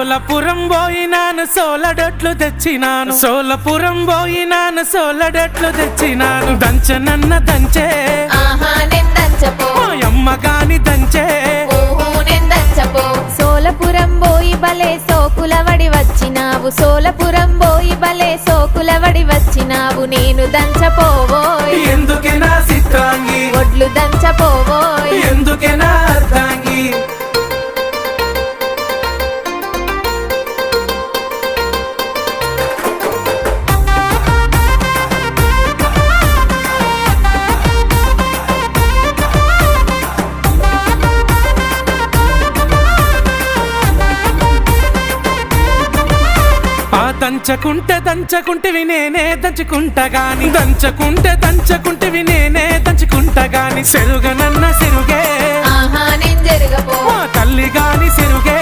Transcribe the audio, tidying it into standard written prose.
సోలపురం పోయినాను సోలడొట్లు తెచ్చినాను సోలపురం పోయినాను సోలడొట్లు తెచ్చినాను దంచనన్న దంచే అమ్మ గాని దంచే సోలపురం పోయి బలే సోకులవడి వచ్చినావు సోలపురం పోయి బలే సోకులవడి వచ్చినావు నేను దంచపోవోయ్ ఎందుకే నా సిత్రాంగి ఒడ్లు దంచపోవోయ్ ఎందుకే నా అర్ధాంగి దంచకుంటేవి నేనే దంచుకుంటా గాని దంచకుంటేవి నేనే దంచుకుంటా గాని సెరుగనన్న సెరుగే నేను జరగపో తల్లి గాని సెరుగే